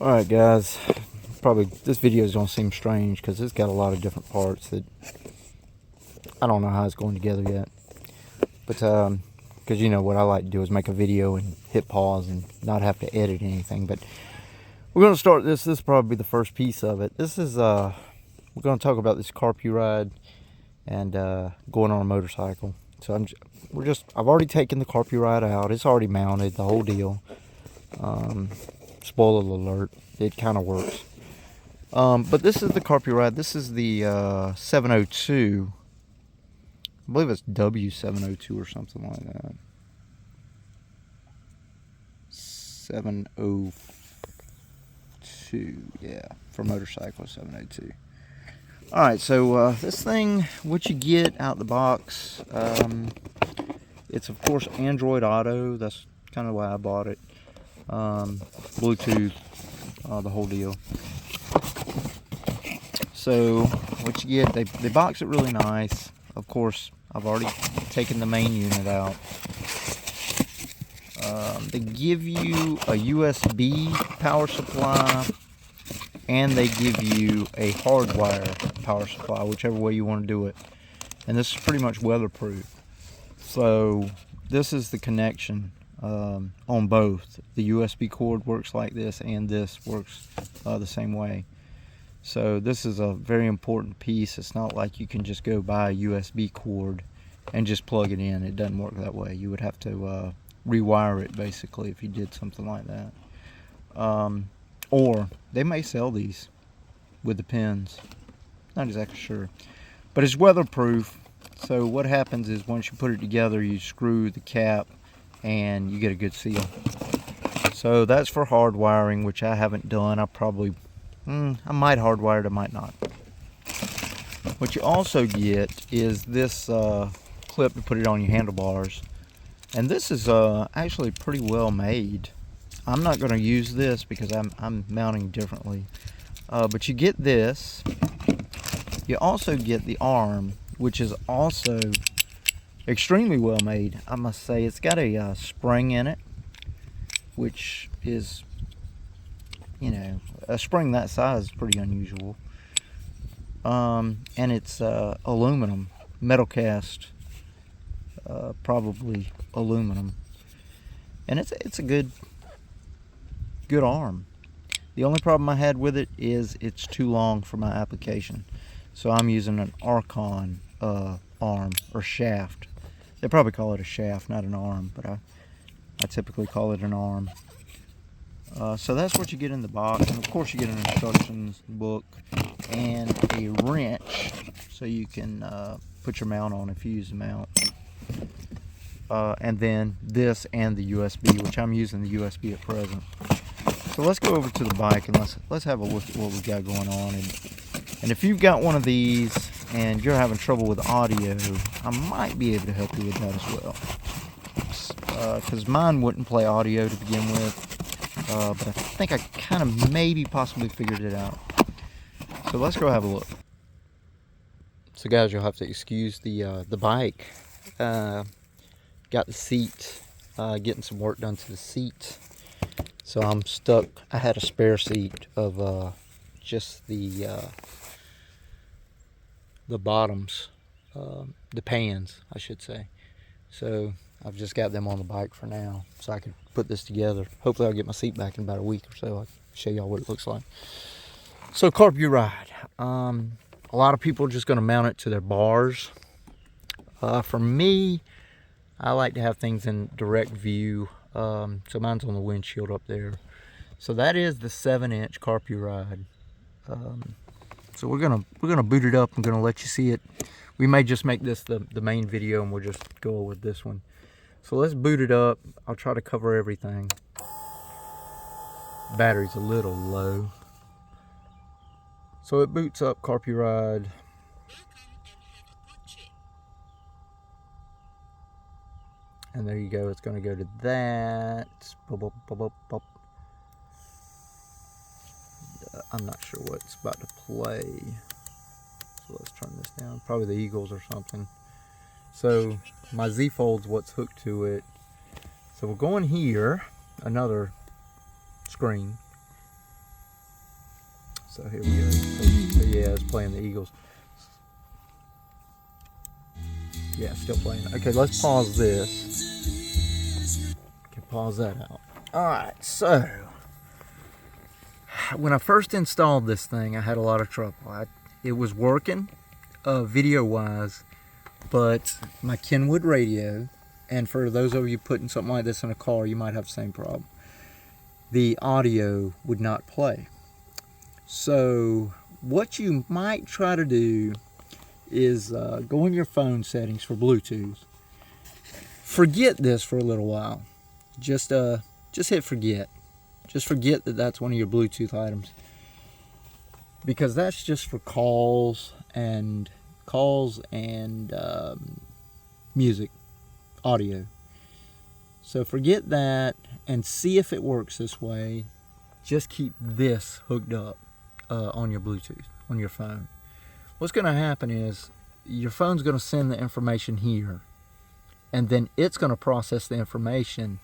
Alright guys, probably this video is going to seem strange because it's got a lot of different parts that I don't know how it's going together yet. But because you know what I like to do is make a video and hit pause and not have to edit anything. But we're going to start this. This will probably be the first piece of it. This is we're going to talk about this Carpuride and going on a motorcycle. So I've already taken the Carpuride out. It's already mounted, the whole deal. Spoiler alert, it kind of works. But this is the Carpuride. This is the 702. I believe it's w702 or something like that. 702, yeah, for motorcycle 702. Alright, so this thing, what you get out the box, it's of course Android Auto. That's kind of why I bought it. Bluetooth, the whole deal. So what you get, they box it really nice. Of course, I've already taken the main unit out. They give you a USB power supply, and they give you a hardwire power supply, whichever way you want to do it. And this is pretty much weatherproof. So this is the connection on both. The USB cord works like this, and this works the same way. So this is a very important piece. It's not like you can just go buy a USB cord and just plug it in. It doesn't work that way. You would have to rewire it basically if you did something like that. Or they may sell these with the pins. Not exactly sure. But it's weatherproof. So what happens is once you put it together, you screw the cap and you get a good seal. So that's for hard wiring, which I haven't done. I might hardwire it, I might not. What you also get is this clip to put it on your handlebars. And this is actually pretty well made. I'm not going to use this because I'm mounting differently. But you get this. You also get the arm, which is also extremely well made, I must say. It's got a spring in it, which is, you know, a spring that size is pretty unusual. And it's aluminum, metal cast, probably aluminum, and it's a good arm. The only problem I had with it is it's too long for my application, so I'm using an Archon arm or shaft. They probably call it a shaft, not an arm, but I typically call it an arm. So that's what you get in the box, and of course you get an instructions book and a wrench so you can put your mount on if you use the mount. And then this and the USB, which I'm using the USB at present. So let's go over to the bike and let's have a look at what we got going on. And if you've got one of these and you're having trouble with audio, I might be able to help you with that as well. Because mine wouldn't play audio to begin with. But I think I kind of maybe possibly figured it out. So let's go have a look. So guys, you'll have to excuse the bike. Got the seat, getting some work done to the seat. So I'm stuck. I had a spare seat of just the bottoms, the pans, I should say. So I've just got them on the bike for now, so I can put this together. Hopefully I'll get my seat back in about a week or so. I'll show y'all what it looks like. So Carpuride, a lot of people are just going to mount it to their bars. For me, I like to have things in direct view. So mine's on the windshield up there. So that is the 7-inch Carpuride. So we're gonna boot it up. I'm gonna let you see it. We may just make this the main video, and we'll just go with this one. So let's boot it up. I'll try to cover everything. Battery's a little low. So it boots up Carpuride. And there you go. It's going to go to that. I'm not sure what's about to play. So let's turn this down. Probably the Eagles or something. So my Z Fold's what's hooked to it. So we're going here. Another screen. So here we go. So yeah, it's playing the Eagles. Yeah, still playing. Okay, let's pause this. Okay, pause that out. Alright, so when I first installed this thing, I had a lot of trouble. It was working video-wise, but my Kenwood radio, and for those of you putting something like this in a car, you might have the same problem. The audio would not play. So what you might try to do is go in your phone settings for Bluetooth. Forget this for a little while. Just hit forget. Just forget that that's one of your Bluetooth items, because that's just for calls and music, audio. So forget that and see if it works this way. Just keep this hooked up on your Bluetooth, on your phone. What's going to happen is your phone's going to send the information here, and then it's going to process the information,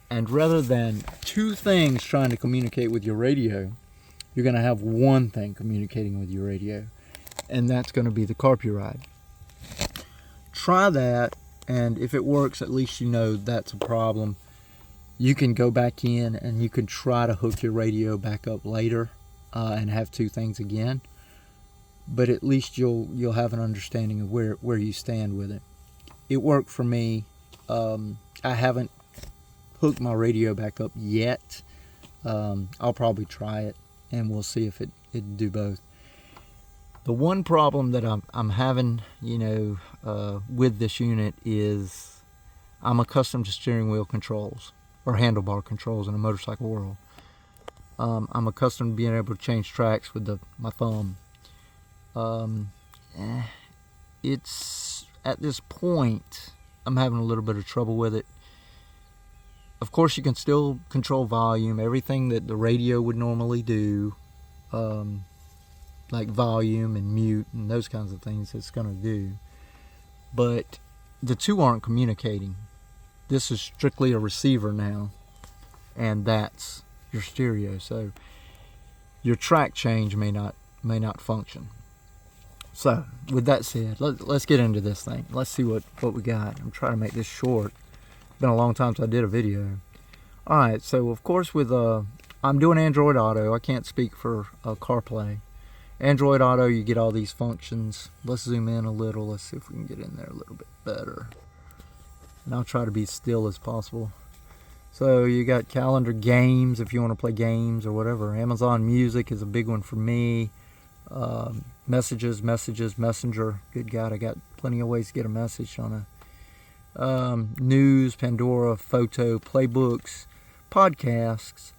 and rather than two things trying to communicate with your radio, you're going to have one thing communicating with your radio, and that's going to be the Carpuride. Try that, and if it works, at least you know that's a problem. You can go back in and you can try to hook your radio back up later and have two things again. But at least you'll have an understanding of where you stand with it. It worked for me. I haven't hooked my radio back up yet. I'll probably try it, and we'll see if it'd do both. The one problem that I'm having, with this unit is I'm accustomed to steering wheel controls or handlebar controls in a motorcycle world. I'm accustomed to being able to change tracks with my thumb. It's at this point I'm having a little bit of trouble with it. Of course, you can still control volume, everything that the radio would normally do, like volume and mute and those kinds of things it's going to do. But the two aren't communicating. This is strictly a receiver now, and that's your stereo. So your track change may not function. So with that said, let's get into this thing. Let's see what we got. I'm trying to make this short. Been a long time since I did a video. Alright, so of course with I'm doing Android Auto. I can't speak for CarPlay. Android Auto, you get all these functions. Let's zoom in a little. Let's see if we can get in there a little bit better. And I'll try to be still as possible. So you got calendar, games if you want to play games or whatever. Amazon Music is a big one for me. Messages, Messenger. Good God, I got plenty of ways to get a message on a news, Pandora, photo, playbooks, podcasts,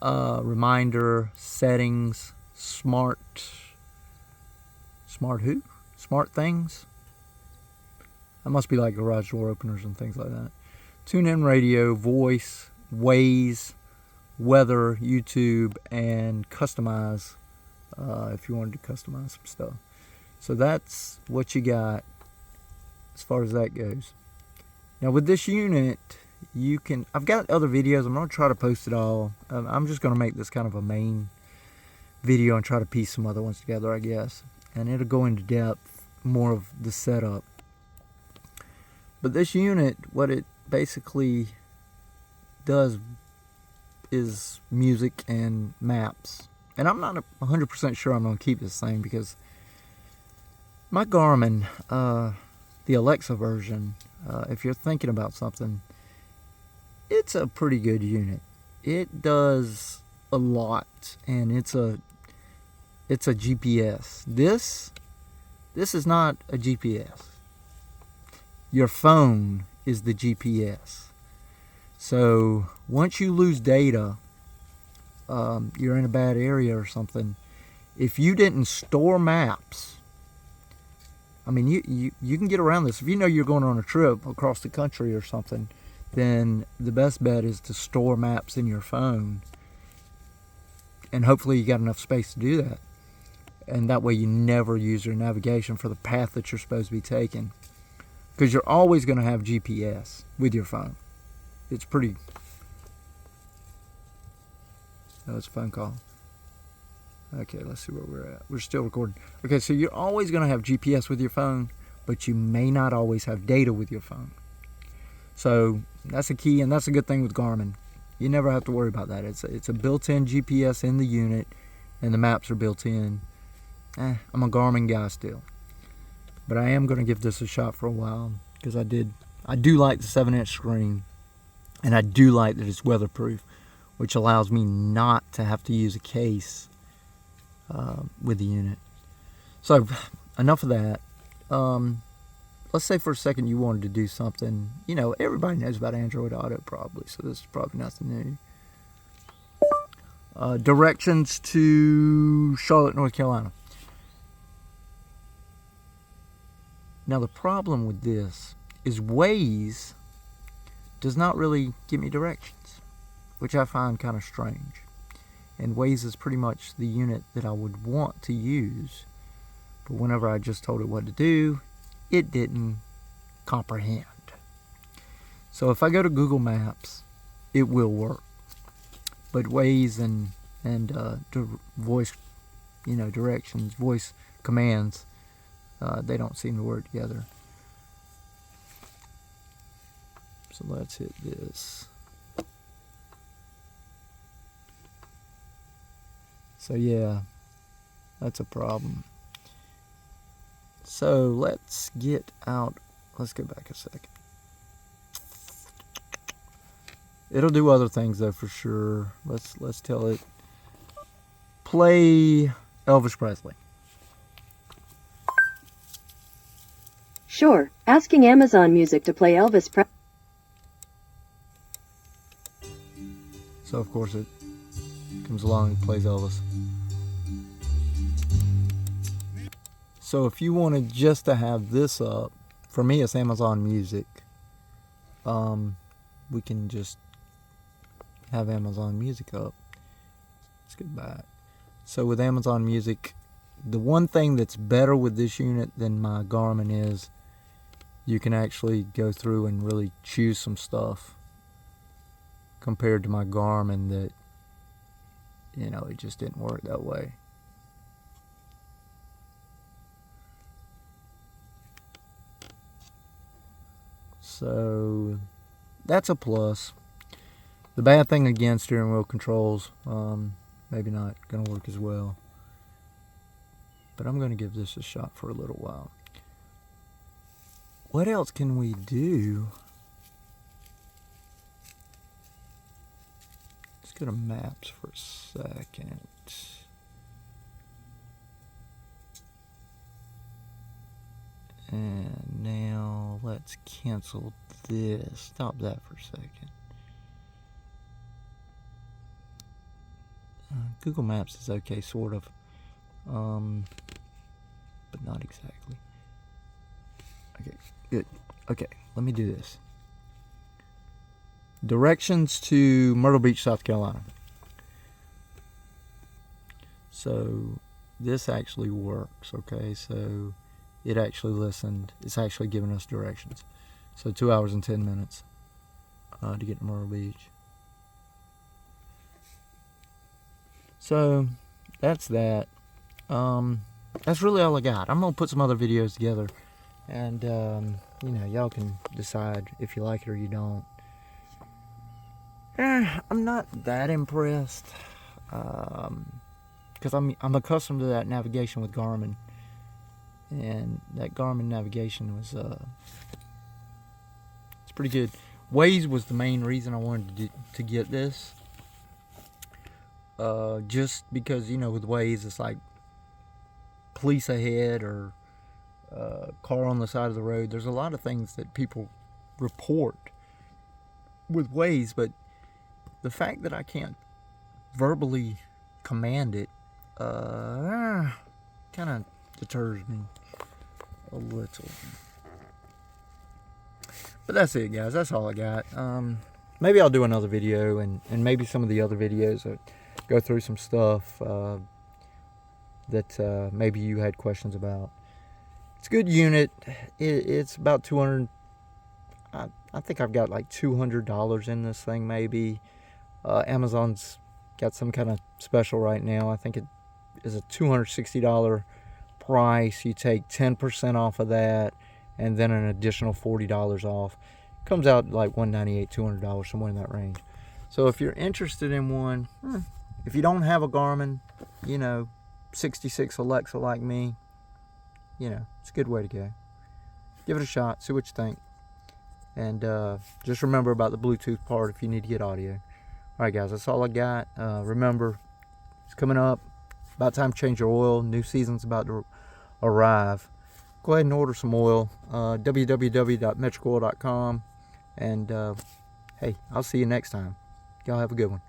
reminder, settings, smart things. That must be like garage door openers and things like that. Tune in radio, voice, Waze, weather, YouTube, and customize if you wanted to customize some stuff. So that's what you got as far as that goes. Now with this unit, I've got other videos. I'm going to try to post it all. I'm just going to make this kind of a main video and try to piece some other ones together, I guess. And it'll go into depth, more of the setup. But this unit, what it basically does is music and maps. And I'm not 100% sure I'm going to keep this thing, because my Garmin, the Alexa version, if you're thinking about something, it's a pretty good unit. It does a lot, and it's a GPS. This is not a GPS. Your phone is the GPS. So once you lose data, you're in a bad area or something. If you didn't store maps, I mean, you can get around this. If you know you're going on a trip across the country or something, then the best bet is to store maps in your phone. And hopefully you got enough space to do that. And that way you never use your navigation for the path that you're supposed to be taking. Because you're always going to have GPS with your phone. It's pretty No, it's a phone call. Okay, let's see where we're at. We're still recording. Okay, so you're always going to have GPS with your phone, but you may not always have data with your phone. So that's a key, and that's a good thing with Garmin. You never have to worry about that. It's a built-in GPS in the unit, and the maps are built in. I'm a Garmin guy still, but I am going to give this a shot for a while because I do like the 7-inch screen, and I do like that it's weatherproof, which allows me not to have to use a case with the unit. So enough of that. Let's say for a second you wanted to do something. You know, everybody knows about Android Auto probably, so this is probably nothing new. Directions to Charlotte, North Carolina. Now the problem with this is Waze does not really give me directions, which I find kind of strange. And Waze is pretty much the unit that I would want to use, but whenever I just told it what to do, it didn't comprehend. So if I go to Google Maps, it will work, but Waze and voice, directions, voice commands, they don't seem to work together. So let's hit this. So yeah, that's a problem. So let's get out. Let's go back a second. It'll do other things though for sure. Let's tell it play Elvis Presley. Sure. Asking Amazon Music to play Elvis Presley. So of course it comes along and plays Elvis. So if you wanted just to have this up, for me it's Amazon Music. We can just have Amazon Music up. Let's get back. So with Amazon Music, the one thing that's better with this unit than my Garmin is you can actually go through and really choose some stuff compared to my Garmin that, it just didn't work that way. So that's a plus. The bad thing again, steering wheel controls, maybe not going to work as well. But I'm going to give this a shot for a little while. What else can we do? Let's go to maps for a second. And now let's cancel this. Stop that for a second. Google Maps is okay, sort of. But not exactly. Okay, good. Okay, let me do this. Directions to Myrtle Beach, South Carolina. So this actually works, okay? So it actually listened. It's actually giving us directions. So 2 hours and 10 minutes to get to Myrtle Beach. So that's that. That's really all I got. I'm going to put some other videos together. And, y'all can decide if you like it or you don't. I'm not that impressed. Because I'm accustomed to that navigation with Garmin. And that Garmin navigation was, it's pretty good. Waze was the main reason I wanted to get this. Just because, with Waze, it's like police ahead or car on the side of the road. There's a lot of things that people report with Waze, but the fact that I can't verbally command it kind of deters me a little. But that's it, guys. That's all I got. Maybe I'll do another video, and maybe some of the other videos go through some stuff that maybe you had questions about. It's a good unit. It's about 200. I think I've got like $200 in this thing, maybe. Amazon's got some kind of special right now. I think it is a $260 price. You take 10% off of that, and then an additional $40 off. Comes out like $198, $200, somewhere in that range. So if you're interested in one, if you don't have a Garmin, 66 Alexa like me, it's a good way to go. Give it a shot, see what you think. And just remember about the Bluetooth part if you need to get audio. Alright guys, that's all I got. Remember, it's coming up. About time to change your oil. New season's about to arrive. Go ahead and order some oil. w702.MEtricoil.com. And hey, I'll see you next time. Y'all have a good one.